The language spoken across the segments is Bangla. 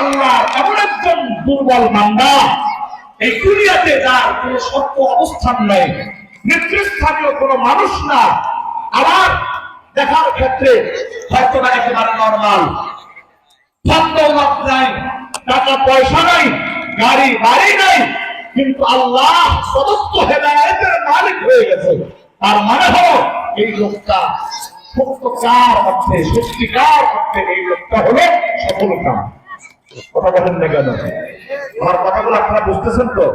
আল্লাহ এমন একজন দুর্বল বান্দা, এই দুনিয়াতে যার কোনো সত্য অবস্থান নেই, নেতৃস্থানীয় কোনো মানুষ না, আবার দেখার ক্ষেত্রে হয়তো না একেবারে নর্মাল, ধন-দৌলত নাই, টাকা পয়সা নাই, গাড়ি বাড়ি নাই, কিন্তু আল্লাহ প্রদত্ত হেদায়েতের মালিক হয়ে গেছে। তার মানে হলো এই লোকটা সত্যকার অর্থে, সত্যিকার অর্থে এই লোকটা হলো সফলতা। কথা বলেন না কেন? আমার কথাগুলো আপনারা বুঝতেছেন তো?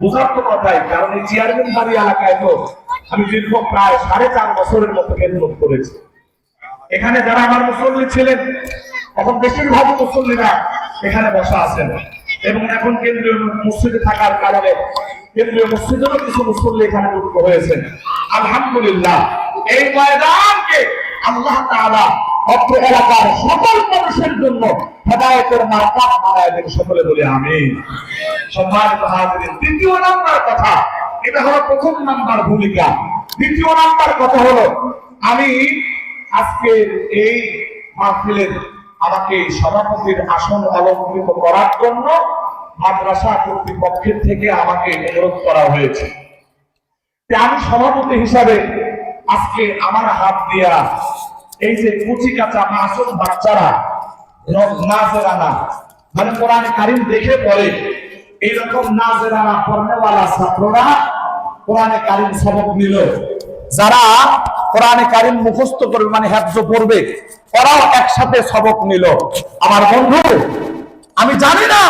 বুঝার তো কথাই, কারণ এই চেয়ারম্যান বাড়ি এলাকায় তো আমি দীর্ঘ প্রায় 4.5 বছরের মতো খেদমত করেছি। এখানে যারা আমার মুসল্লি ছিলেন, এখন বেশিরভাগ মুসল্লিরা এখানে বসা আছেন, এবং এখন কেন্দ্রীয় মসজিদে থাকার কারণে কেন্দ্রীয় মসজিদেরও কিছু মুসল্লি এখানে যুক্ত হয়েছেন। আলহামদুলিল্লাহ, এই ময়দানকে আল্লাহ তাআলা অত্র এলাকার সকল মানুষের জন্য হেদায়েতের মারফত বানায় দেন, সকলে বলে আমিন। সম্মানিত হাজিরিন, দ্বিতীয় নাম্বার কথা, এটা হলো প্রথম নাম্বার ভূমিকা। দ্বিতীয় নাম্বার কথা হলো, আমি আজকে এই মাহফিলের আমাকে সভাপতির আসন অলঙ্কৃত করার জন্য মাদ্রাসা কর্তৃপক্ষের থেকে আমাকে অনুরোধ করা হয়েছে। আমি সভাপতি হিসাবে আজকে আমার হাত দিয়া এই যে কুচি কাঁচা মাসুম বাচ্চারা নাজেরানা, মানে কোরআনে কারিম দেখে পড়ে, এইরকম নাজেরানা পড়নেওয়ালা ছাত্ররা কোরআনে কারিম সবক নিল, যারা কোরআনে কারিম মুখস্থ করবে মানে হেফজ পড়বে, ওরাও একসাথে সবক নিল। আমার বন্ধু, আমি জানি না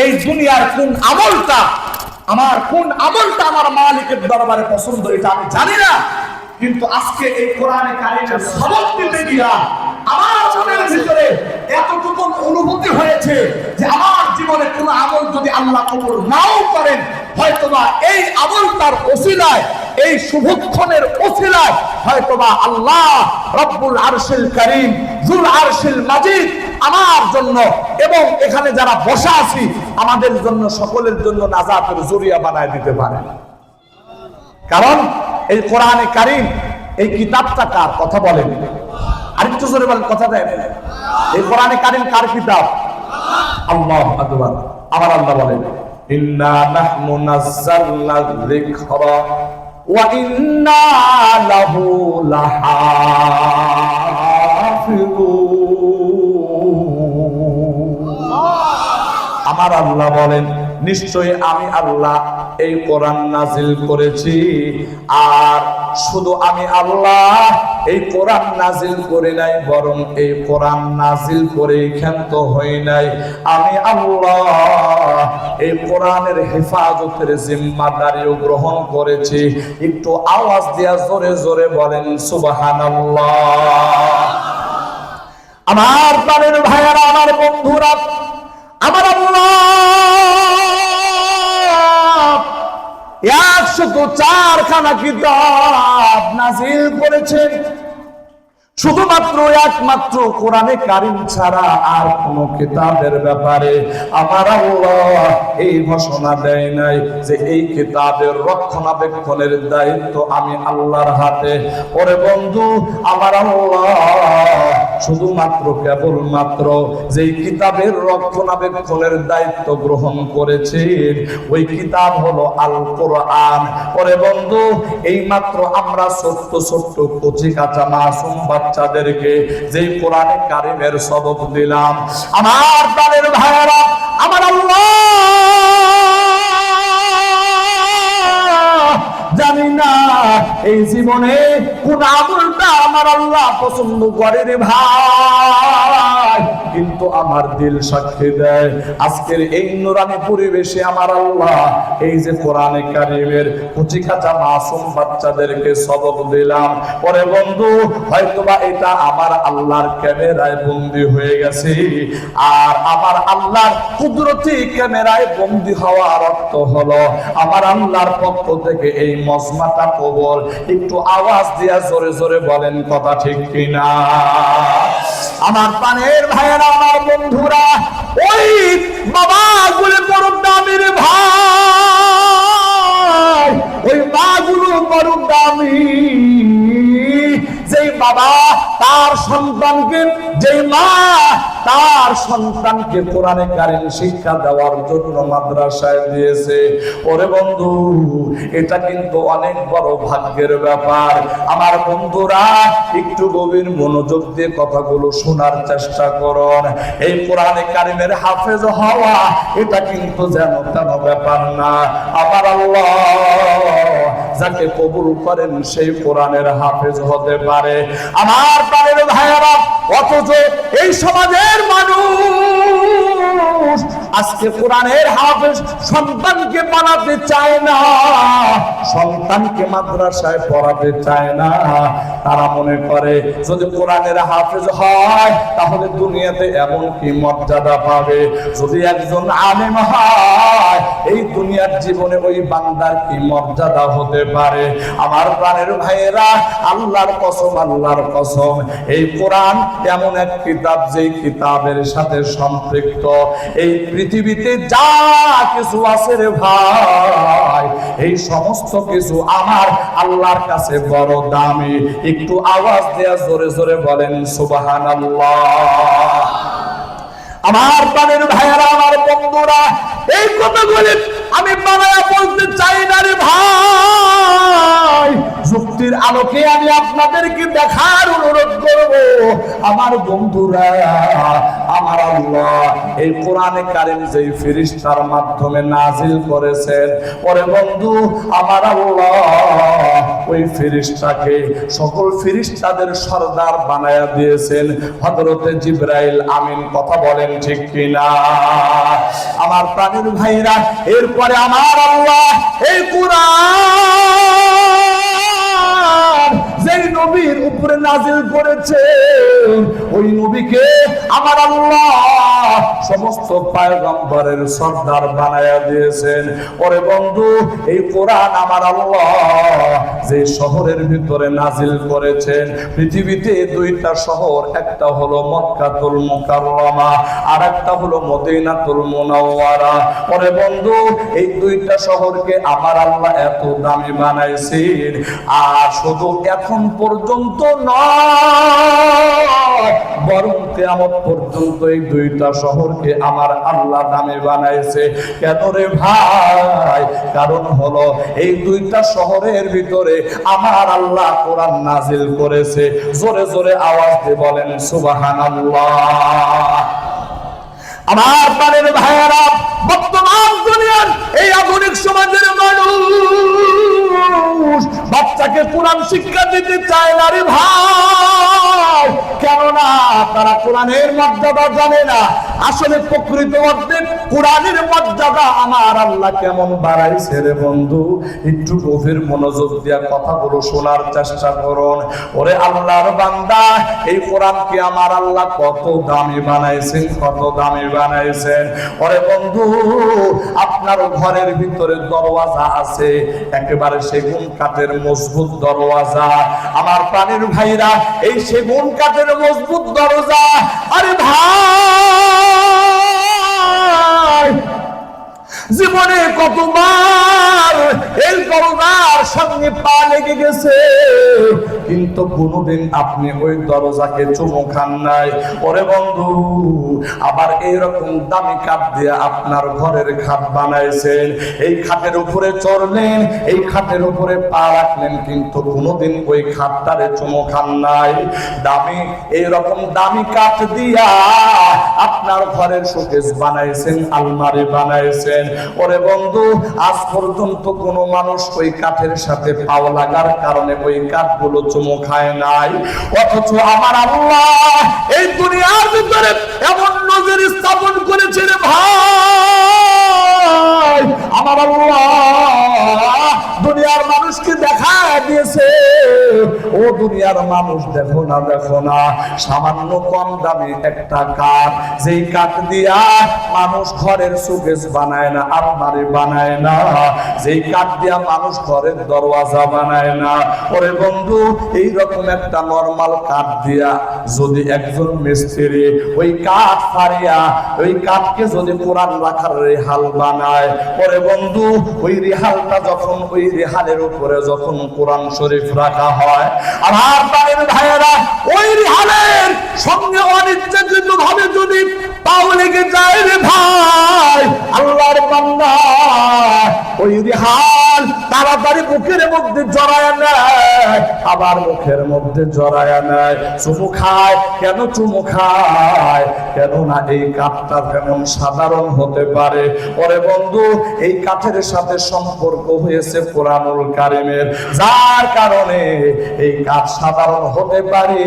এই দুনিয়ার কোন আমলটা আমার মালিকের দরবারে পছন্দ, এটা আমি জানি না, কিন্তু আজকে এই কোরআনে কারিমের সবক দিতে গিয়া আমার মনের ভিতরে এতটুকু অনুভূতি হয়েছে যে আমার জীবনে কোন আমল যদি আল্লাহ কবুল নাও করেন, হয়তোবা এই আমলটার ওসিলায়, এই শুভক্ষণের ওসিলায় হয়তোবা আল্লাহ রব্বুল আরশিল কারীম যুল আরশিল মাজিদ আমার জন্য এবং এখানে যারা বসা আছি আমাদের জন্য, সকলের জন্য নাজাতের জরিয়া বানায় দিতে পারে। কারণ এই কোরআনে কারীম, এই কিতাবটা কার? কথা বলেন, আরেকটু জোরে বলেন, কথা দেন। এই কোরআনে কারীম কার কিতাব? আল্লাহু আকবার। আমার আল্লাহ বলেন, ইন্না নাহনু নাযালনা যিকরা ওয়া ইন্না লাহু লাহাফিজুন। আমার আল্লাহ বলেন, নিশ্চয়ই আমি আল্লাহ এই কোরআন নাজিল করেছি, আর শুধু আমি আল্লাহ এই কোরআন নাজিল করে নাই, বরং এই কোরআন নাজিল করে ক্ষান্ত হই নাই, আমি আল্লাহ এই কোরআনের হেফাজতের জিম্মাদারিও গ্রহণ করেছি। একটু আওয়াজ দিয়া জোরে জোরে বলেন সুবহানাল্লাহ। আমার প্রাণের ভাইয়ারা, আমার বন্ধুরা, আমার আল্লাহ 104 খানা কিতাব নাজিল করেছেন, শুধুমাত্র একমাত্র কোরআনে কারীম ছাড়া আর কোন কিতাবের ব্যাপারে আমার আল্লাহ এই ঘোষণা দেয় নাই যে এই কিতাবের রক্ষণাবেক্ষণের দায়িত্ব আমি আল্লাহর হাতে। ওরে বন্ধু, আমার আল্লাহ শুধুমাত্র কেবলমাত্র যেই কিতাবের রক্ষণাবেক্ষণের দায়িত্ব গ্রহণ করেছেন ওই কিতাব হলো আল কোরআন। ওরে বন্ধু, এই মাত্র আমরা ছোট্ট ছোট্ট কচি কাঁচা মাসুম বাচ্চাদেরকে যেই কোরআনে কারীমের সবক দিলাম, আমার প্রাণের ভাইয়েরা, আমার আল্লাহ জানি না এই জীবনে কোন আমলটা আমার আল্লাহ পছন্দ করে রে ভাই, কিন্তু আমার দিল সাক্ষী দেয় আজকের এই নুরানি পরিবেশে আমার আল্লাহ এই যে কোরআনে কারীমের কচি কাঁচা মাসুম বাচ্চাদেরকে সবক দিলাম, পরে বন্ধু হয়তোবা এটা আমার আল্লাহর ক্যামেরায় বন্দী হয়ে গেছে। আর আমার আল্লাহর কুদরতি ক্যামেরায় বন্দী হওয়ার অর্থ হলো আমার আল্লাহর পক্ষ থেকে এই মজমাটা কবুল। একটু আওয়াজ দিয়া জোরে জোরে বলেন কথা ঠিক কিনা? আমার প্রাণের ভাইয়েরা, আমার বন্ধুরা, ওই বাবাগুলো বড় দামির ভাই, ওই মাগুলো বড় দামি। যেই বাবা তার সন্তানকে, যেই মা তার তার সন্তানকে কোরআনে কারিম শিক্ষা দেওয়ার জন্য মাদ্রাসায় দিয়েছে। ওরে বন্ধু, এটা কিন্তু অনেক বড় ভাগ্যের ব্যাপার। আমার বন্ধুরা, একটু গভীর মনোযোগ দিয়ে কথাগুলো শোনার চেষ্টা করুন। এই কোরআনে কারিমের হাফেজ হওয়া এটা কিন্তু যেন তেন ব্যাপার না। আমার আল্লাহ যাকে কবুল করেন সেই কোরআনের হাফেজ হতে পারে। আমার প্রাণের ভাইয়েরা, অথচ এই সমাজের মানুষ আজকে কোরআনের হাফেজ সন্তানকে বানাতে চায় না, সন্তানকে মাদ্রাসায় পড়াতে চায় না। তারা মনে করে যদি কোরআনের হাফেজ হয় তাহলে দুনিয়াতে এমন কি মর্যাদা পাবে, যদি একজন আলেম হয় এই দুনিয়ার জীবনে ওই বান্দার কি মর্যাদা হতে পারে। আমার প্রাণের ভাইয়েরা, আল্লাহর কসম, আল্লাহর কসম, এই কোরআন এমন এক কিতাব যেই কিতাবের সাথে সম্পৃক্ত এই পৃথিবীতে যা কিছু আছে রে ভাই, এই সমস্ত কিছু আমার আল্লাহর কাছে বড় দামি। একটু আওয়াজ দেয়া জোরে জোরে বলেন সুবহানাল্লাহ। আমার প্রাণের ভাইয়েরা, আমার বন্ধুরা, এই কথাগুলি আমি বানায়া বলতে চাই না রে ভাই, যুক্তির আলোকে আমি আপনাদেরকে দেখার অনুরোধ করব। আমার বন্ধুরা, আমার আল্লাহ এই কোরআনে কারিম যেই ফেরেশতার মাধ্যমে নাজিল করেছেন, ওরে বন্ধু আমার আল্লাহ ওই ফেরেশতাকে সকল ফেরেশতাদের সরদার বানায়া দিয়েছেন হযরতে জিবরাইল আমিন। কথা বলেন ঠিক কিনা? আমার প্রাণের ভাইরা, এরপরে আমার আল্লাহ এই কোরআন যেই নবীর উপরে নাজিল করেছেন ওই নবীকে আমার আল্লাহ সমস্ত পয়গম্বরের সরদার বানায়া দিয়েছেন। ওরে বন্ধু, এই কোরআন আমার আল্লাহ যে শহরের ভিতরে নাজিল করেছেন, পৃথিবীতে দুইটা শহর, একটা হলো মক্কাতুল মুকাররমা আর একটা হলো মদিনাতুল মুনাওয়ারা। ওরে বন্ধু, এই দুইটা শহরকে আমার আল্লাহ এত দামি বানাইছেন, আর শুধু এখন পর্যন্ত নয় বরং কিয়ামত পর্যন্ত এই দুইটা শহরকে আমার আল্লাহ দামি বানাইছে। কেন রে ভাই? কারণ হলো এই দুইটা শহরের ভিতরে আমার আল্লাহ কোরআন নাজিল করেছে। জোরে জোরে আওয়াজ দিয়ে বলেন সুবহানাল্লাহ। আমার প্রাণের ভাইয়েরা, বর্তমান দুনিয়ার এই আধুনিক সমাজের মানুষ বাচ্চাকে কোরআন শিক্ষা দিতে চায় না রে ভাই। কেননা তারা কোরআনের মর্যাদা জানে না। আসলে প্রকৃত অর্থে কোরআনের মর্যাদা আমার আল্লাহ কেমন বাড়াইছে রে বন্ধু, একটু গভীর মনোযোগ দিয়া কথাগুলো শোনার চেষ্টা করুন। ওরে আল্লাহর বান্দা, এই কোরআনকে আমার আল্লাহ কত দামি বানাইছেন, কত দামি বানাইছেন। ওরে বন্ধু, আপনার ঘরের ভিতরে দরওয়াজা আছে একেবারে সেগুন কাঠের মজবুত দরওয়াজা। আমার প্রাণের ভাইরা, এই সেগুন কাঠের মজবুত দরজা, আরে ভাই জীবনে কতবার এই দরজার সঙ্গে পা লেগে গেছে, কিন্তু কোনোদিন আপনি ওই দরজাকে চুমু খান নাই। ওরে বন্ধু, আবার এইরকম দামি কাঠ দিয়ে আপনার ঘরের খাট বানাইছেন, এই খাটের উপরে চড়লেন, এই খাটের উপরে পা রাখলেন, কিন্তু কোনোদিন ওই খাটটারে চুমু খান নাই। দামি এইরকম দামি কাঠ দিয়া আপনার ঘরের শোকেস বানাইছেন, আলমারি বানাইছেন। ওরে বন্ধু, আজ পর্যন্ত কোনো মানুষ ওই কাঠের সাথে পাও লাগার কারণে ওই কাঠগুলো চুমু খায় নাই। অথচ আমার আল্লাহ এই দুনিয়ার ভিতরে এমন নজর স্থাপন করেছে রে ভাই, আমার আল্লাহ দুনিয়ার মানুষকে দেখা দিয়েছে, ও দুনিয়ার মানুষ দেখো না, দেখো না, সামান্য কম দামি একটা কাঠ, যেই কাঠ দিয়া মানুষ ঘরের শোকেস বানায় না, আলমারি বানায় না, যেই কাঠ দিয়া মানুষ ঘরের দরওয়াজা বানায় না। ওরে বন্ধু, এইরকম একটা নরমাল কাঠ দিয়া যদি একজন মিস্ত্রি ওই কাঠ ফাড়িয়া ওই কাঠকে যদি কোরআন রাখার রেহাল বানায়, ওরে বন্ধু ওই রেহালটা যখন ওই রেহালের উপরে যখন কোরআন শরীফ রাখা হয়, আমার প্রাণের ভাইয়েরা ওই রেহালের সঙ্গে অনিচ্ছাকৃত ভাবে যদি মুখের মধ্যে জড়ায় নেয়, আবার মুখের মধ্যে জড়ায় নেয়। চুমু খায় কেন? চুমু খায় কেননা এই কাঠটা যেমন সাধারণ হতে পারে। ওরে বন্ধু, এই কাঠের সাথে সম্পর্ক হয়েছে কোরআনুল কারীমের, যার কারণে এই কাঠ সাধারণ হতে পারে,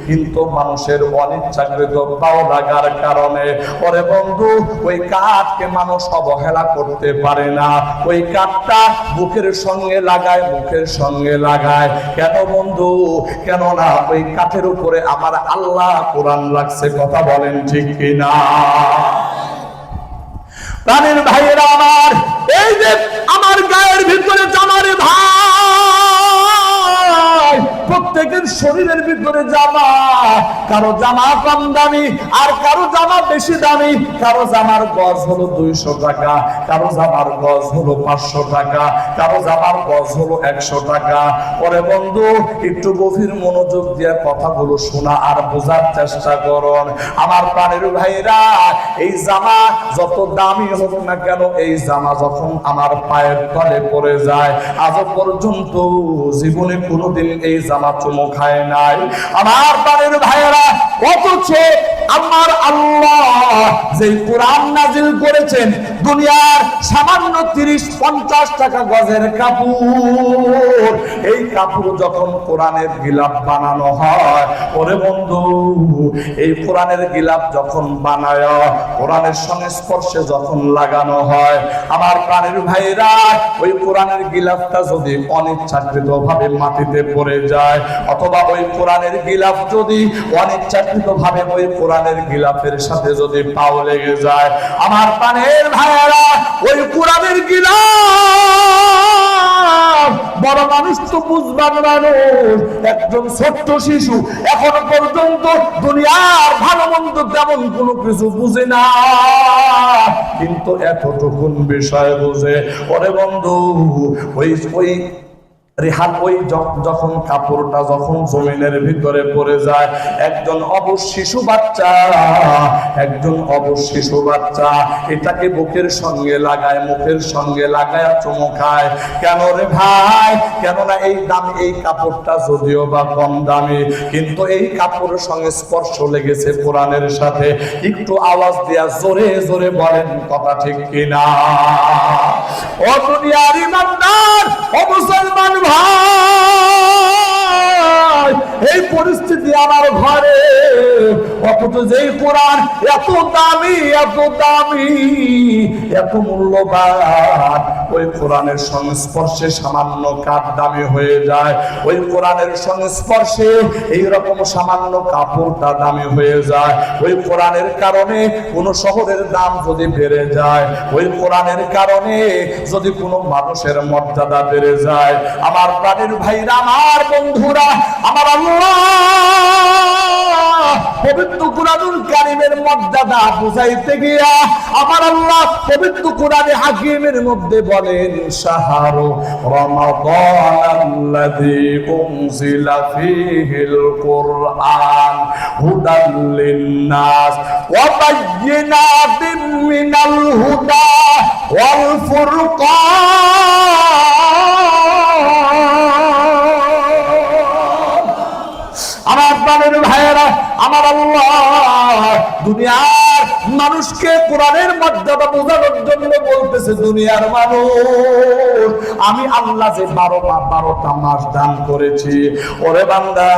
কিন্তু মানুষের অনিচ্ছাকৃত পাও লাগার কারণে ওরে বন্ধু ওই কাঠকে মানুষ অবহেলা করতে পারে না। ওই কাঠটা বুকের সঙ্গে লাগায়, মুখের সঙ্গে লাগায়। কেন বন্ধু? কেননা ওই কাঠের উপরে আমার আল্লাহ কোরআন রাখছে। কথা বলেন ঠিক কিনা? প্রাণের ভাইয়েরা আমার, এই যে আমার গায়ের ভিতরে জামারে ভাই, প্রত্যেকের শরীরের ভিতরে জামা, কারো জামা কম দামি আর কারো জামা বেশি দামি। কারো জামার গজ হলো 200 টাকা, কারো জামার গজ হলো 500 টাকা, কারো জামার গজ হলো 100 টাকা। ওরে বন্ধু, একটু গভীর মনোযোগ দিয়ে কথাগুলো শোনা আর বোঝার চেষ্টা করুন। আমার প্রাণের ভাইরা, এই জামা যত দামি হোক না কেন, এই জামা যখন আমার পায়ের তলে পড়ে যায়, আজ পর্যন্ত জীবনে কোনোদিন এই জামা চুমু খায় নাই আমার প্রাণের ভাইয়েরা। অথচ আমার আল্লাহ যে কোরআন নাজিল করেছেন, দুনিয়ার সামান্য 30-50 টাকা গজের কাপড়, এই কাপড় যখন কোরআনের গিলাফ বানানো হয়, ওরে বন্ধু, এই কোরআনের গিলাফ যখন বানায়, কোরআনের সংস্পর্শে যখন লাগানো হয়, আমার প্রাণের ভাইরা, ওই কোরআনের গিলাফটা যদি অনিচ্ছাকৃত ভাবে মাটিতে পড়ে যায়, অথবা ওই কোরআনের গিলাফ যদি অনিচ্ছাকৃত ভাবে ওই কোরআনের গিলাফের সাথে যদি পাও লেগে যায়, আমার প্রাণের ভাইরা, ওই কোরআনের গিলাফ, বড় মানুষ তো বুঝবার মানুষ, একজন ছোট্ট শিশু এখনো পর্যন্ত দুনিয়ার ভালো মন্দ তেমন কোনো কিছু বুঝে না, কিন্তু এতটুকুন বিষয় বুঝে। ওরে বন্ধু, ওই রেহান ওই যখন কাপড়টা যখন জমিনের ভিতরে পড়ে যায়, একজন অবশ শিশু বাচ্চা, একজন অবশ শিশু বাচ্চা এটাকে বুকের সঙ্গে লাগায়, মুখের সঙ্গে লাগায় চুমু খায়। কেন রে ভাই? কেননা এই দাম, এই কাপড়টা যদিও বা কম দামি, কিন্তু এই কাপড়ের সঙ্গে স্পর্শ লেগেছে কোরআনের সাথে। একটু আওয়াজ দিয়া জোরে জোরে বলেন, কথা ঠিক কিনা? ও দুনিয়ার ইমানদার, ও মুসলমান ভাই, এই পরিস্থিতি আমার ঘরে, অথচ যেই কোরআন এত দামি, এত দামি, এত মূল্যবান, ওই কোরআনের সংস্পর্শে সামান্য কাঠ দামি হয়ে যায়, ওই কোরআনের সংস্পর্শে এইরকম সামান্য কাপড়টা দামি হয়ে যায়। ওই কোরআনের কারণে কোন শহরের দাম যদি বেড়ে যায়, ওই কোরআনের কারণে যদি কোনো মানুষের মর্যাদা বেড়ে যায়, আমার প্রাণের ভাইরা, আমার বন্ধুরা, আমার আল্লাহ পবিত্র কোরআনুল কারীমের মর্যাদা বুঝাইতে গিয়া আমার আল্লাহ পবিত্র কোরআনে হাকিমের মধ্যে বলেন, শাহরু রমাদানাল্লাযী উনজিলা ফীহিল কুরআন হুদাল লিন-নাস ওয়া বায়্যিনাতিন মিনাল হুদা ওয়াল ফুরকান। আমার প্রাণের ভাইয়েরা, আমার আল্লাহ দুনিয়ার মানুষকে কোরআনের মর্যাদা বোঝানোর জন্য বলতেছে, দুনিয়ার মানুষ, আমি আল্লাহ যে 12টা মাস দান করেছি, ওরে বান্দা,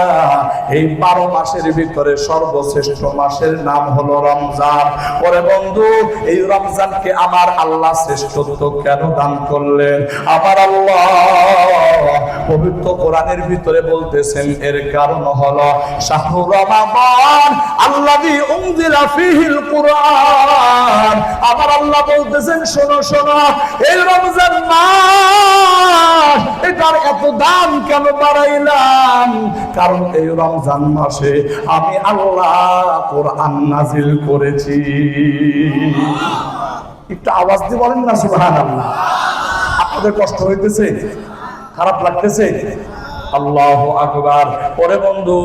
এই 12 মাসের ভিতরে সর্বশ্রেষ্ঠ মাসের নাম হলো রমজান। ওরে বন্ধু, এই রমজানকে আমার আল্লাহ শ্রেষ্ঠত্ব কেন দান করলেন? আমার আল্লাহ পবিত্র কোরআনের ভিতরে বলতেছেন, এর কারণ হলো শাহরু রমাদান আল্লাযী উনজিলা ফীহিল কুরআন। আমার আল্লাহ বলতেছেন, শোনো শোনো, এই রমজান মাস, এটার এত দাম কেন বাড়াইলাম? কারণ এই রমজান মাসে আমি আল্লাহ কোরআন নাজিল করেছি। একটু আওয়াজ দিয়ে বলেন না সুবহানাল্লাহ। আপনাদের কষ্ট হইতেছে? খারাপ লাগতেছে? আল্লাহু আকবার। পরে বন্ধু,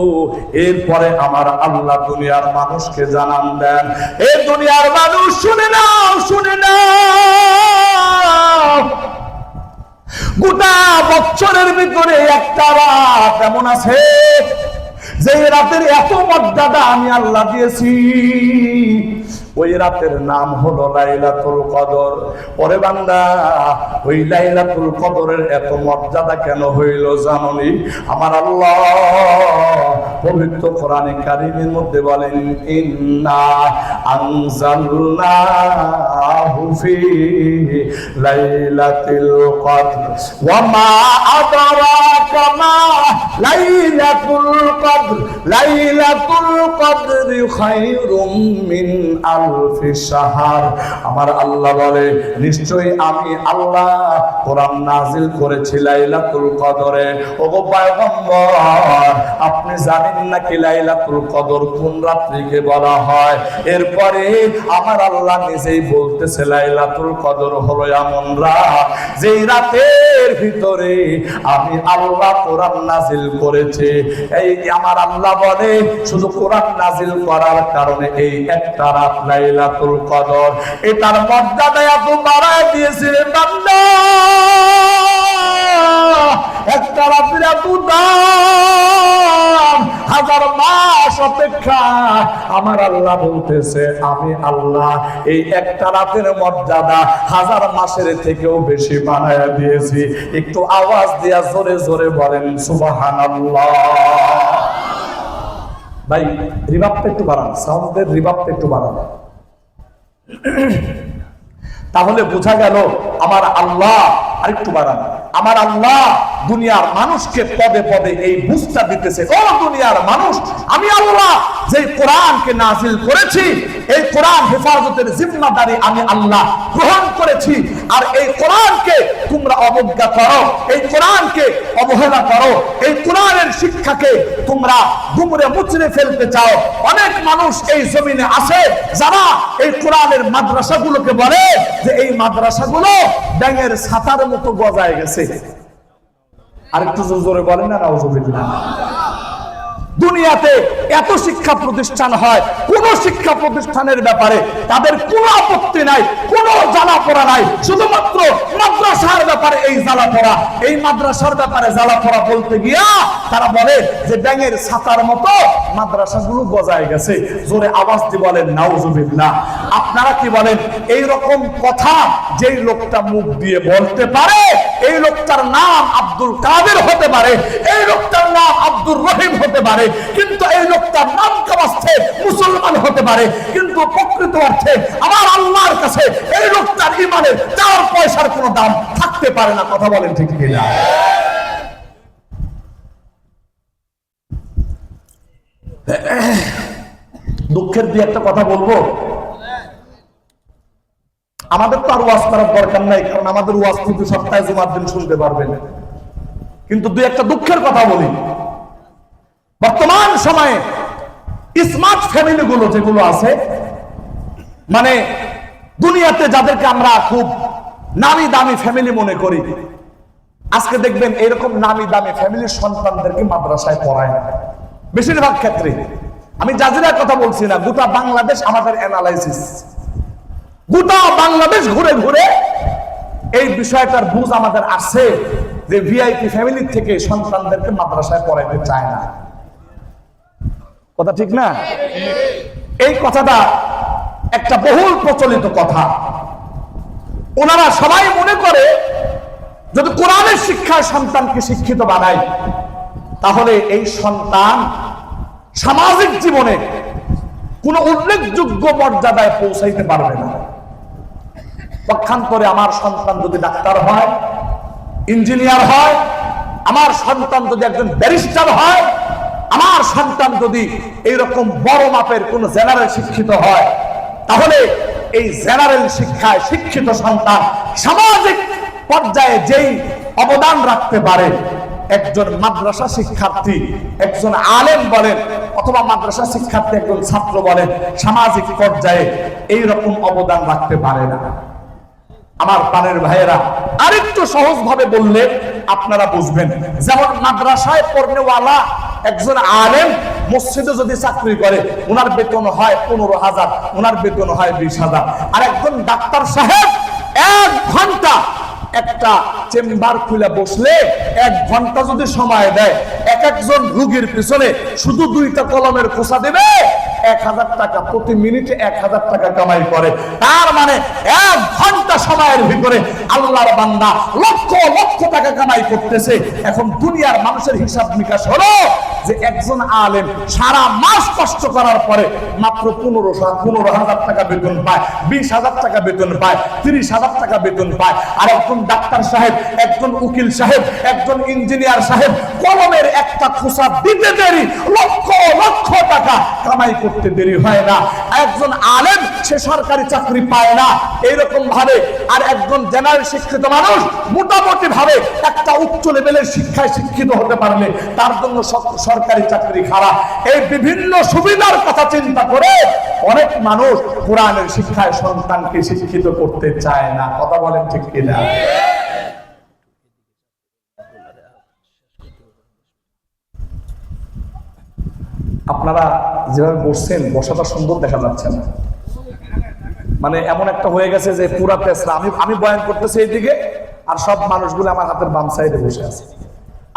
এরপরে আমার আল্লাহ দুনিয়ার মানুষকে জানান দেন, এই দুনিয়ার মানুষ শুনে নাও, শুনে নাও, গোটা বছরের ভিতরে একটা রাত এমন আছে যে রাতের এত মর্যাদা আমি আল্লাহ দিয়েছি, ওই রাতের নাম হলো লাইলাতুল কদর। ওরে বান্দা, ওই লাইলাতুল কদরের এত মর্যাদা কেন হইল জানোনি? আমার আল্লাহ পবিত্র কোরআনে কারীমের মধ্যে বলেন, ইন্না আনজালনাহু ফি লাইলাতুল কদর ওয়া মা আদরাকা মা লাইলাতুল কদর লাইলাতুল কদরি খায়রুম মিন আলফি শাহর। আমার আল্লাহ বলে, নিশ্চয়ই আমি আল্লাহ কোরআন নাজিল করেছি লাইলাতুল কদরে। ওগো পয়গম্বর, আপনি জানেন নাকি লাইলাতুল কদর কোন রাত্রিকে বলা হয়? এরপরে আমার আল্লাহ নিজেই বলতেছে লাইলাতুল কদর হলো এমন রাত যেই রাতের ভিতরে আমি আল্লাহ কোরআন নাজিল করেছি। এই আমার আল্লাহ বলে, শুধু কোরআন নাজিল করার কারণে এই একটা রাত লাইলাতুল কদর, এটার মর্যাদা এত বাড়ায় দিয়েছিলেন বান্দা। একটা রাতের এত দাম, হাজার মাস অপেক্ষা। আমার আল্লাহ বলতেছে, আমি আল্লাহ এই একটা রাতের মর্যাদা হাজার মাসের থেকেও বেশি বানায় দিয়েছি। একটু আওয়াজ দিয়া জোরে জোরে বলেন সুবহানাল্লাহ। ভাই, রিভাবটা একটু বাড়ান, সাউন্ডের রিভাবটা একটু বাড়ান। তাহলে বোঝা গেল আমার আল্লাহ, আরেকটু বাড়ান, আমার আল্লাহ দুনিয়ার মানুষকে পদে পদে এই বুঝটা দিতেছে, ও দুনিয়ার মানুষ, আমি আল্লাহ যে কোরআনকে নাজিল করেছি, এই কোরআন হেফাজতের জিম্মাদারি আমি আল্লাহ গ্রহণ করেছি। আর এই কোরআনকে তোমরা অবজ্ঞা করো, এই কোরআনকে অবহেলা করো, এই কোরআনের শিক্ষাকে তোমরা গুমরে মুচড়ে ফেলতে চাও। অনেক মানুষ এই জমিনে আছে যারা এই কোরআনের মাদ্রাসাগুলোকে বলে যে এই মাদ্রাসাগুলো ব্যাঙের ছাতার মতো গজায় গেছে। আরেকটু জোরে বলেন না নাউজুবিল্লাহ। দুনিয়াতে এত শিক্ষা প্রতিষ্ঠান হয়, কোন শিক্ষা প্রতিষ্ঠানের ব্যাপারে তাদের কোনো আপত্তি নাই, কোনো জ্বালা পোড়া নাই, শুধুমাত্র মাদ্রাসার ব্যাপারে এই জ্বালা পোড়া। এই মাদ্রাসার ব্যাপারে জ্বালা পোড়া বলতে গিয়া তারা বলে যে ব্যাঙের ছাতার মতো মাদ্রাসাগুলো গজায় গেছে। জোরে আওয়াজ দিয়ে বলেন নাউজুবিল্লাহ। আপনারা কি বলেন? এই রকম কথা যেই লোকটা মুখ দিয়ে বলতে পারে, এই লোকটার নাম আব্দুল কাদের হতে পারে, এই লোকটার নাম আব্দুর রহিম হতে পারে, কিন্তু এই লোকটার নাম কামাচ্ছে মুসলমান হতে পারে, কিন্তু প্রকৃত অর্থে আমার আল্লাহর কাছে এই লোকটার ঈমানের 4 পয়সার কোনো দাম থাকতে পারে না। কথা বলেন ঠিক কিনা? দুঃখের দিয়ে একটা কথা বলবো, আমাদের তো আর ওয়াজ করার দরকার নাই, কারণ আমাদের ওয়াজ কিন্তু সপ্তাহে জুমার দিন শুনতে পারবেন। কিন্তু দুই একটা দুঃখের কথা বলি। বর্তমান সময়ে স্মার্ট ফ্যামিলি গুলো যেগুলো আছে, মানে দুনিয়াতে যাদেরকে আমরা খুব নামি দামি ফ্যামিলি মনে করি, আজকে দেখবেন এরকম নামি দামি ফ্যামিলির সন্তানদেরকে মাদ্রাসায় পড়ায় না বেশিরভাগ ক্ষেত্রে। আমি জাজিরার কথা বলছি না, গোটা বাংলাদেশ আমাদের অ্যানালাইসিস। গোটা বাংলাদেশ ঘুরে ঘুরে এই বিষয়টার বুঝ আমাদের আসছে যে ভিআইপি ফ্যামিলির থেকে সন্তানদেরকে মাদ্রাসায় পড়াইতে চায় না। কথা ঠিক না? এই কথাটা একটা বহুল প্রচলিত কথা। ওনারা সবাই মনে করে যদি কোরআনের শিক্ষায় সন্তানকে শিক্ষিত বানায়, তাহলে এই সন্তান সামাজিক জীবনে কোন উল্লেখযোগ্য মর্যাদায় পৌঁছাইতে পারবে না। পক্ষান্তরে আমার সন্তান যদি ডাক্তার হয়, ইঞ্জিনিয়ার হয়, আমার সন্তান যদি একজন ব্যারিস্টার হয়, আমার সন্তান যদি এইরকম বড় মাপের কোন জেনারেল শিক্ষিত হয়, তাহলে এই জেনারেল শিক্ষায় শিক্ষিত সন্তান সামাজিক পর্যায়ে যেই অবদান রাখতে পারে, একজন মাদ্রাসা শিক্ষার্থী, একজন আলেম বলেন, অথবা মাদ্রাসা শিক্ষার্থী একজন ছাত্র বলেন, সামাজিক পর্যায়ে এই রকম অবদান রাখতে পারে না। আমার প্রাণের ভাইয়েরা, আরেকটু সহজ ভাবে বললে আপনারা বুঝবেন। যেমন মাদ্রাসায় পড়নেওয়ালা একজন আলেম মসজিদে যদি চাকরি করে, ওনার বেতন হয় 15,000, ওনার বেতন হয় 20,000। আর একজন ডাক্তার সাহেব 1 ঘন্টা একটা চেম্বার খুলে বসলে 1 ঘন্টা যদি সময় দেয়, এক একজন রোগীর পিছনে শুধু 2টা কলমের খোসা দেবে, 1000 টাকা প্রতি মিনিটে 1000 টাকা কামাই করে। তার মানে 1 ঘন্টা সময়ের ভিতরে আল্লাহর বান্দা লক্ষ লক্ষ টাকা কামাই করতেছে। এখন দুনিয়ার মানুষের হিসাব নিকাশ হলো যে একজন আলেম সারা মাস কষ্ট করার পরে মাত্র 15,000 টাকা বেতন পায়, 20,000 টাকা বেতন পায়, 30,000 টাকা বেতন পায়। আর একজন ডাক্তার সাহেব, একজন উকিল সাহেব, একজন ইঞ্জিনিয়ার সাহেব কলমের একটা খোসা দিতে দেরি লক্ষ লক্ষ টাকা কামাই করতে দেরি হয় না। একজন আলেম সে সরকারি চাকরি পায় না এইরকম ভাবে, আর একজন জেনারেল শিক্ষিত মানুষ মোটামুটি ভাবে একটা উচ্চ লেভেলের শিক্ষায় শিক্ষিত হতে পারলে তার জন্য সরকারি চাকরি খারাপ। এই বিভিন্ন সুবিধার কথা চিন্তা করে অনেক মানুষ কোরআনের শিক্ষায় সন্তানকে শিক্ষিত করতে চায় না। কথা বলেন ঠিক কিনা? আপনারা যেভাবে বসছেন, বসাটা সুন্দর দেখা যাচ্ছে না, মানে এমন একটা হয়ে গেছে যে পুরা তেসরা আমি বয়ান করতেছি এইদিকে, আর সব মানুষগুলো আমার হাতের বাম সাইডে বসে আছে।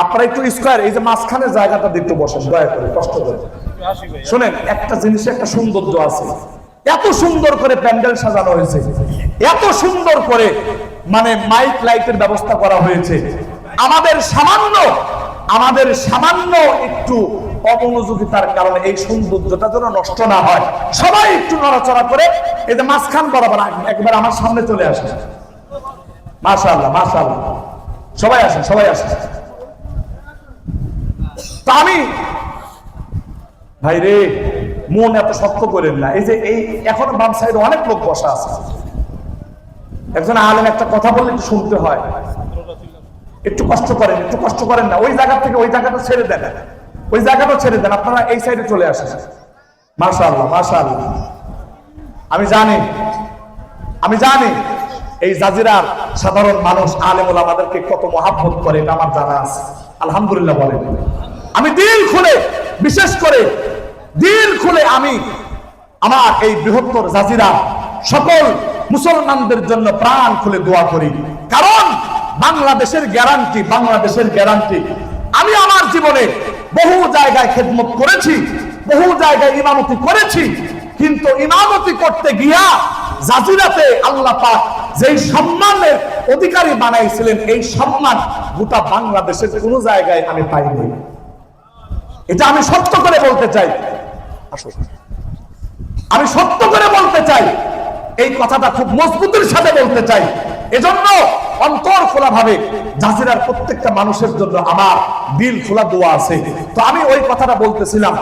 আপনারা একটু স্কয়ার, এই যে মাঝখানে জায়গাটা একটু বসেন, দয়া করে কষ্ট করে শুনেন। একটা জিনিসে একটা সৌন্দর্য আছে, এত সুন্দর করে প্যান্ডেল সাজানো হয়েছে, এত সুন্দর করে মানে মাইক লাইটের ব্যবস্থা করা হয়েছে। আমাদের সামান্য একটু অমনোযোগিতার কারণে এই সৌন্দর্যটা যেন নষ্ট না হয়। সবাই একটু নড়াচড়া করে এই যে মাঝখান বরাবর একবার আমার সামনে চলে আসে। মাশাআল্লাহ মাশাআল্লাহ, সবাই আসেন সবাই আসেন। তা আমি ভাই রে, মন এত শক্ত করেন না। এই যে এই এখন বাম সাইডে অনেক লোক বসা আছে, একজন আলেম একটা কথা বললে একটু শুনতে হয়, একটু কষ্ট করেন, একটু কষ্ট করেন না। ওই জায়গা থেকে ওই জায়গাটা ছেড়ে দেন, ওই জায়গাটা ছেড়ে দেন, আপনারা এই সাইডে চলে আসেন। মাশাআল্লাহ মাশাআল্লাহ। আমি জানি এই জাজিরার সাধারণ মানুষ আলেম ওলামাদেরকে কত মহাব্বত করে, এটা আমার জানা আছে। আলহামদুলিল্লাহ বলেন। আমি দিল খুলে, বিশেষ করে দিল খুলে আমি আমার এই বৃহত্তর জাজিরা সকল মুসলমানদের জন্য প্রাণ খুলে দোয়া করি। কারণ বাংলাদেশের গ্যারান্টি আমি আমার জীবনে বহু জায়গায় খেদমত করেছি, বহু জায়গায় ইমামতি করেছি, কিন্তু ইমামতি করতে গিয়া জাজিরাতে আল্লাহ পাক যেই সম্মানের অধিকারী বানাইছিলেন, এই সম্মান গোটা বাংলাদেশের কোনো জায়গায় আমি পাইনি। এটা আমি সত্য করে বলতে চাই, আমি সত্য করে বলতে চাই, এই কথাটা খুব মজবুতির সাথে বলতে চাই। এজন্য অন্তর খোলা ভাবে জাজিরার প্রত্যেকটা মানুষের জন্য আমার দিল খোলা দোয়া আছে। তো আমি ওই কথাটা বলতেছিলাম।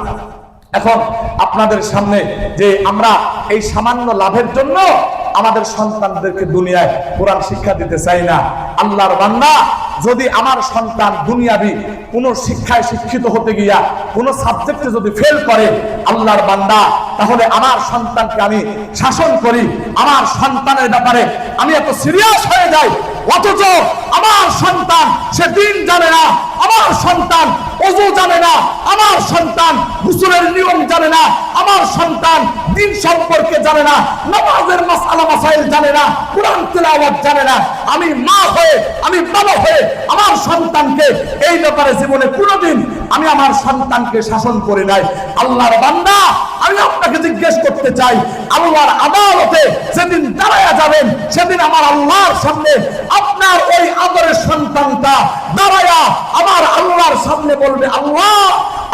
এখন আপনাদের সামনে যে আমরা এই সামান্য লাভের জন্য আমাদের সন্তানদেরকে দুনিয়ায় কোরআন শিক্ষা দিতে চাই না। আল্লাহর বান্দা, যদি আমার সন্তান দুনিয়াবি কোন শিক্ষায় শিক্ষিত হতে গিয়া কোন সাবজেক্টে যদি ফেল করে, আল্লাহর বান্দা, তাহলে আমার সন্তানকে আমি শাসন করি, আমার সন্তানের ব্যাপারে আমি এত সিরিয়াস হয়ে যাই, অথচ আমার সন্তান সে দিন জানে না, আমার সন্তান ওযু জানে না, আমার সন্তান গোসলের নিয়ম জানে না, আমার সন্তান দিন সম্পর্কে জানে না, নামাজের মাসআলা মাসাইল জানে না, কোরআন তেলাওয়াত জানে না। আমি মা হয়ে, আমি বাবা হয়ে আমার সন্তানকে এই ব্যাপারে জীবনে কোনোদিন আমি আমার সন্তানকে শাসন করি নাই। আল্লাহর বান্দা, আমি আপনাকে জিজ্ঞেস করতে চাই, আল্লাহর আদালতে যেদিন দাঁড়ায়া যাবেন, সেদিন আমার আল্লাহর সামনে আপনার ওই আদরের সন্তানটা দাঁড়ায়া আমার আল্লাহর সামনে বলবে, আল্লাহ,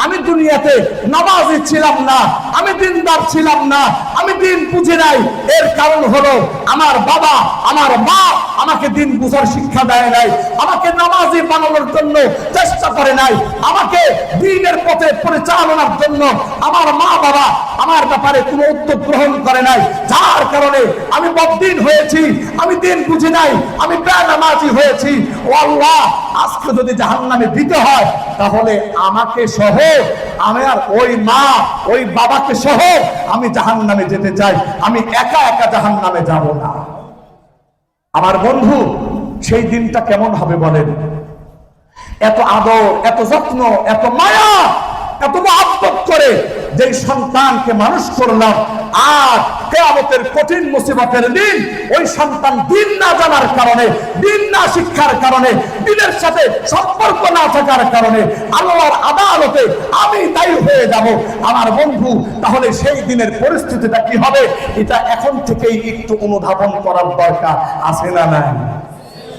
আমি দুনিয়াতে নামাজি ছিলাম না, আমি দিনদার ছিলাম না, আমি দিন বুঝি নাই। এর কারণ হলো আমার বাবা, আমার মা আমাকে দিন বুঝার শিক্ষা দেয় নাই, আমাকে নামাজি বানানোর জন্য চেষ্টা করে নাই, আমাকে দ্বীনের পথে পরিচালনার জন্য আমার মা বাবা আমার ব্যাপারে কোনো উদ্যোগ গ্রহণ করে নাই। যার কারণে আমি বদ্দিন হয়েছি, আমি দিন বুঝি নাই, আমি বেনামাজি হয়েছি। ও আল্লাহ, আজকে যদি জাহান্নামে দিতে হয়, তাহলে আমাকে সহ, আমার ওই মা ওই বাবাকে সহ আমি জাহান্নামে যেতে চাই, আমি একা একা জাহান্নামে যাব না। আমার বন্ধু, সেই দিনটা কেমন হবে বলেন? এত আদর, এত যত্ন, এত মায়া এত মহব্বত করে যেই সন্তানকে মানুষ করলাম, আর কিয়ামতের কঠিন মুসিবতের দিন ওই সন্তান দিন না জানার কারণে, দিন না শিক্ষার কারণে, দিনের সাথে সম্পর্ক না থাকার কারণে আল্লাহর আদালতে আমি দায়ী হয়ে যাব, আমার বন্ধু, তাহলে সেই দিনের পরিস্থিতিটা কি হবে এটা এখন থেকেই একটু অনুধাবন করার দরকার আছে না নাই?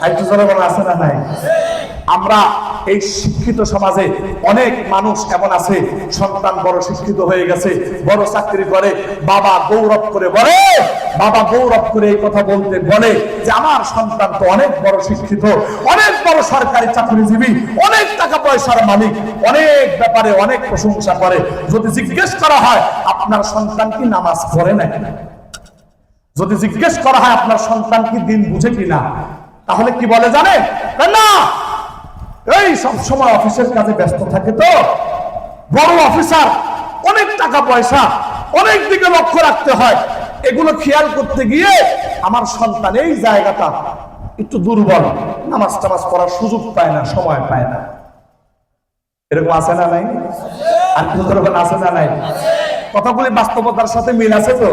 একটু জোরে বলা আছে না নাই? আমরা এই শিক্ষিত সমাজে অনেক মানুষ এমন আছে, সন্তান বড় শিক্ষিত হয়ে গেছে, বড় চাকরি করে, বাবা গৌরব করে বলে, বাবা গৌরব করে এই কথা বলতে বলে যে আমার সন্তান তো অনেক বড় শিক্ষিত, অনেক বড় সরকারি চাকরিজীবী, অনেক টাকা পয়সার মালিক, অনেক ব্যাপারে অনেক প্রশংসা করে। যদি জিজ্ঞেস করা হয় আপনার সন্তান কি নামাজ পড়ে না, যদি জিজ্ঞেস করা হয় আপনার সন্তান কি দিন বুঝে কিনা, তাহলে কি বলে জানে? না, এই সব সময় অফিসের কাজে ব্যস্ত থাকে, তো বড় অফিসার, অনেক টাকা পয়সা, অনেক দিকে লক্ষ্য রাখতে হয়, এগুলো খেয়াল করতে গিয়ে আমার সন্তান এই জায়গাটা একটু দুর্বল, নামাজ টামাজ করার সুযোগ পায় না, সময় পায় না। এরকম আছে না নাই? আর কিছু আছে না নাই? কথাগুলি বাস্তবতার সাথে মিল আছে তো?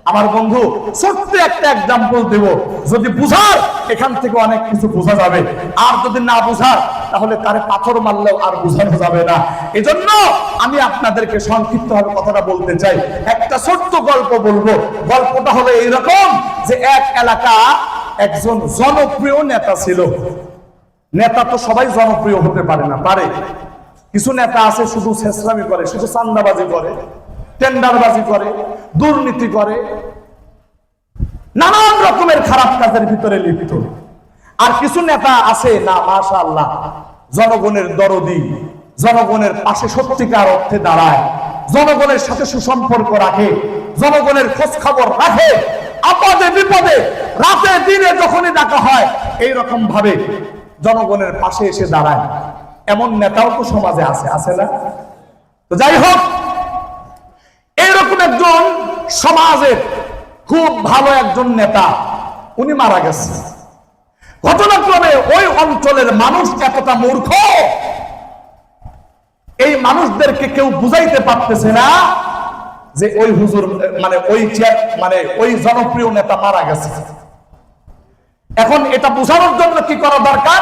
আমার বন্ধু, ছোট্ট একটা এক্সাম্পল দেব, যদি বুঝার এখান থেকে অনেক কিছু বোঝা যাবে, আর যদি না বুঝার তাহলে তারে পাথর মারলেও আর বোঝানো যাবে না। এজন্য আমি আপনাদেরকে সংক্ষিপ্ত ভাবে কথাটা বলতে চাই। একটা ছোট্ট গল্প বলবো। গল্পটা হলো এইরকম যে এক এলাকা একজন জনপ্রিয় নেতা ছিল। নেতা তো সবাই জনপ্রিয় হতে পারে না, পারে। কিছু নেতা আছে শুধু ছেঁচড়ামি করে, শুধু চান্দাবাজি করে, টেন্ডারবাজি করে, দুর্নীতি করে, নানান রকমের খারাপ কাজের ভিতরে লিপ্ত। আর কিছু নেতা আছে না, মাশাআল্লাহ, জনগণের দরদি, জনগণের পাশে সত্যিকার অর্থে দাঁড়ায়, জনগণের সাথে সুসম্পর্ক রাখে, জনগণের খোঁজ খবর রাখে, আপদে বিপদে রাতে দিনে যখনই ডাকা হয় এইরকম ভাবে জনগণের পাশে এসে দাঁড়ায়। এমন নেতাও তো সমাজে আছে, আছে না? তো যাই হোক, এইরকম একজন সমাজের খুব ভালো একজন নেতা, উনি মারা গেছে। ঘটনাক্রমে ওই অঞ্চলের মানুষ এতটা মূর্খ, এই মানুষদেরকে কেউ বুঝাইতে পারতেছে না যে ওই হুজুর ওই জনপ্রিয় নেতা মারা গেছে। এখন এটা বোঝানোর জন্য কি করা দরকার?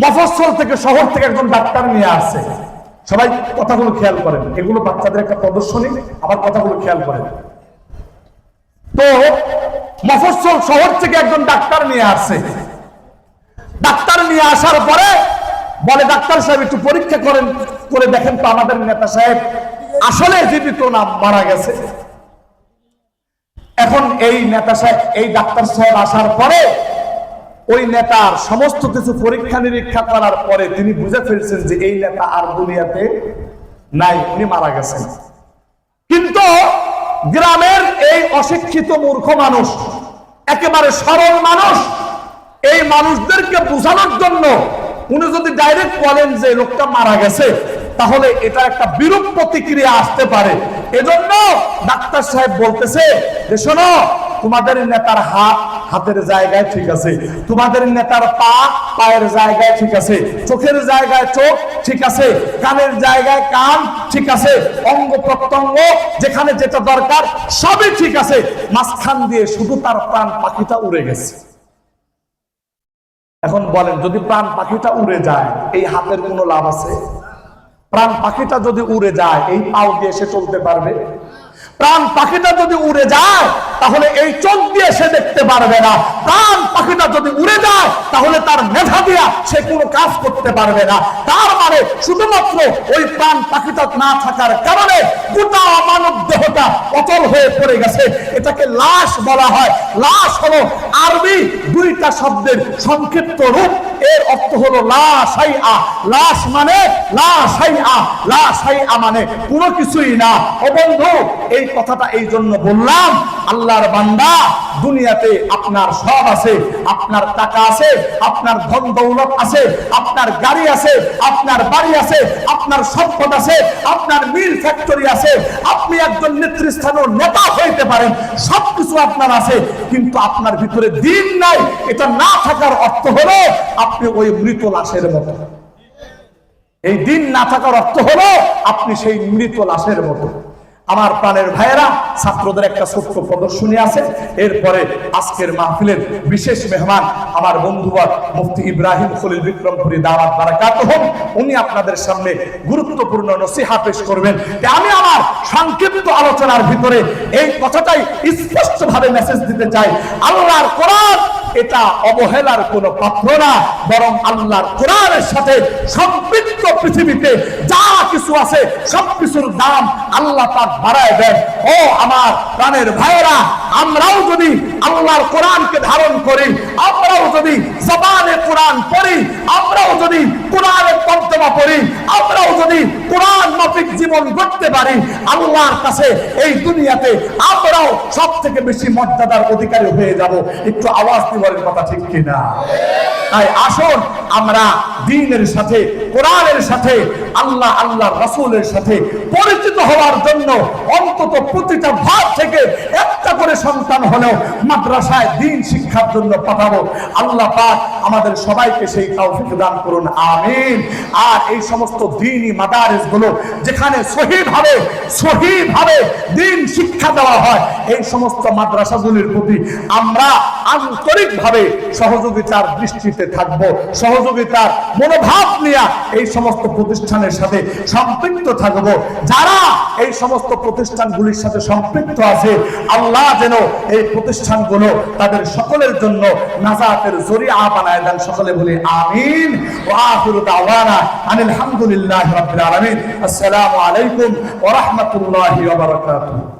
মফস্বল থেকে, শহর থেকে একজন ডাক্তার নিয়ে আসছে। সবাই কথাগুলো খেয়াল করেন, এগুলো বাচ্চাদের একটা প্রদর্শনী, আবার কথাগুলো খেয়াল করেন। তো মফস্বল শহর থেকে একজন ডাক্তার নিয়ে আসছে। ডাক্তার নিয়ে আসার পরে বলে, ডাক্তার সাহেব একটু পরীক্ষা করেন, করে দেখেন তো আমাদের নেতা সাহেব আসলে জীবিত না মারা গেছে। এখন এই নেতা সাহেব, এই ডাক্তার সাহেব আসার পরে ওই নেতার সমস্ত কিছু পরীক্ষা নিরীক্ষা করার পরে তিনি বুঝে ফেলছেন যে এই নেতা আর দুনিয়াতে নাই, উনি মারা গেছেন। কিন্তু গ্রামের এই অশিক্ষিত মূর্খ মানুষ, একেবারে সরল মানুষ, এই মানুষদেরকে বোঝানোর জন্য উনি যদি ডাইরেক্ট বলেন যে লোকটা মারা গেছে, তাহলে এটা একটা বিরূপ প্রতিক্রিয়া আসতে পারে। এজন্য ডাক্তার সাহেব বলতেছে যে শোনো, তোমাদের নেতার হাত হাতের জায়গায় ঠিক আছে, তোমাদের নেতার পা পায়ের জায়গায় ঠিক আছে, চোখের জায়গায় চোখ ঠিক আছে, কানের জায়গায় কান ঠিক আছে, অঙ্গ প্রত্যঙ্গ যেখানে যেটা দরকার সবই ঠিক আছে, মাঝখান দিয়ে শুধু তার প্রাণ পাখিটা উড়ে গেছে। এখন বলেন, যদি প্রাণ পাখিটা উড়ে যায় এই হাতের কোনো লাভ আছে? প্রাণ পাখিটা যদি উড়ে যায় এই পাও দিয়ে সে চলতে পারবে? প্রাণ পাখিটা যদি উড়ে যায় তাহলে এই চোখ দিয়ে সে দেখতে পারবে না। প্রাণ পাখিটা যদি উড়ে যায় তাহলে তার মেধা দিয়া সে কোনো কাজ করতে পারবে না। তার মানে শুধুমাত্র ওই প্রাণ পাখিটা না থাকার কারণে গোটা মানব দেহটা অচল হয়ে পড়ে গেছে। এটাকে লাশ বলা হয়। লাশ হলো আরবি দুইটা শব্দের সংক্ষিপ্ত রূপ। এর অর্থ হলো লা শাইআ। লাশ মানে লা শাইআ, লা শাইআ মানে কোনো কিছুই না। ও বন্ধু, এই কথাটা এই জন্য বললাম, আল্লাহর বান্দা, দুনিয়াতে আপনার সব আছে, আপনার টাকা আছে, আপনার ধন দৌলত আছে, আপনার গাড়ি আছে, আপনার বাড়ি আছে, আপনার সম্পদ আছে, আপনার মিল ফ্যাক্টরি আছে, আপনি একজন নেতৃস্থানীয় নেতা হইতে পারেন, সবকিছু আপনার আছে, কিন্তু আপনার ভিতরে দিন নাই। এটা না থাকার অর্থ হলো আপনি ওই মৃত লাশের মতো। এই দিন না থাকার অর্থ হলো আপনি সেই মৃত লাশের মতো। আমার প্রাণের ভাইয়েরা, ছাত্রদের একটা ছোট্ট প্রদর্শনী আছে। এরপরে আজকের মাহফিলের বিশেষ মেহমান আমার বন্ধুবর মুফতি ইব্রাহিম খলিল বিক্রমপুরী দাওয়াত বারাকাতুহুম, উনি আপনাদের সামনে গুরুত্বপূর্ণ নসিহত পেশ করবেন। আমি আমার সংক্ষিপ্ত আলোচনার ভিতরে এই কথাটাই স্পষ্টভাবে মেসেজ দিতে চাই, আল্লাহর কোরআন এটা অবহেলার কোনো পাত্র না, বরং আল্লাহর কোরআনের সাথে সম্পৃক্ত পৃথিবীতে যা কিছু আছে সবকিছুর দাম আল্লাহ পাক বাড়ায় দেন। ও আমার প্রাণের ভাইয়েরা, আমরাও যদি আল্লাহর কোরআনকে ধারণ করি, আমরাও যদি জবানে কোরআন পড়ি, আমরাও যদি কোরআনের তর্জমা পড়ি, আমরাও যদি কোরআন মাফিক জীবন গড়তে পারি, আল্লাহর কাছে এই দুনিয়াতে আমরাও সব থেকে বেশি মর্যাদার অধিকারী হয়ে যাব। একটু আওয়াজ দিয়ে বলেন কথা ঠিক কিনা? তাই আসুন আমরা দ্বীনের সাথে, কোরআনের সাথে, আল্লাহর রাসূলের সাথে পরিচিত হওয়ার জন্য অন্তত প্রতিটা ভাগ থেকে একটা করে সন্তান হলেও মাদ্রাসায় দ্বীন শিক্ষার জন্য পাঠাবো। আল্লাহ পাক আমাদের সবাইকে সেই তৌফিক দান করুন, আমিন। আর এই সমস্ত দ্বীনি মাদারিস গুলো যেখানে সহিভাবে দ্বীন শিক্ষা দেওয়া হয়, এই সমস্ত মাদ্রাসাগুলির প্রতি আমরা আন্তরিকভাবে সহযোগিতার দৃষ্টিতে থাকবো, সহযোগিতার মনোভাব নিয়ে এই সমস্ত প্রতিষ্ঠানের সাথে সম্পৃক্ত থাকবো। যারা এই সমস্ত প্রতিষ্ঠানগুলির সাথে সম্পৃক্ত আছে, আল্লাহ যেন এই প্রতিষ্ঠানগুলো তাদের সকলের জন্য নাজাতের জরিয়া বানায় দেন। সকলে বলি আমিন। ওয়া আখিরু দাওয়ানা আনিল হামদুলিল্লাহি রাব্বিল আলামিন। আসসালামু আলাইকুম ওয়া রাহমাতুল্লাহি ওয়া বারাকাতুহু।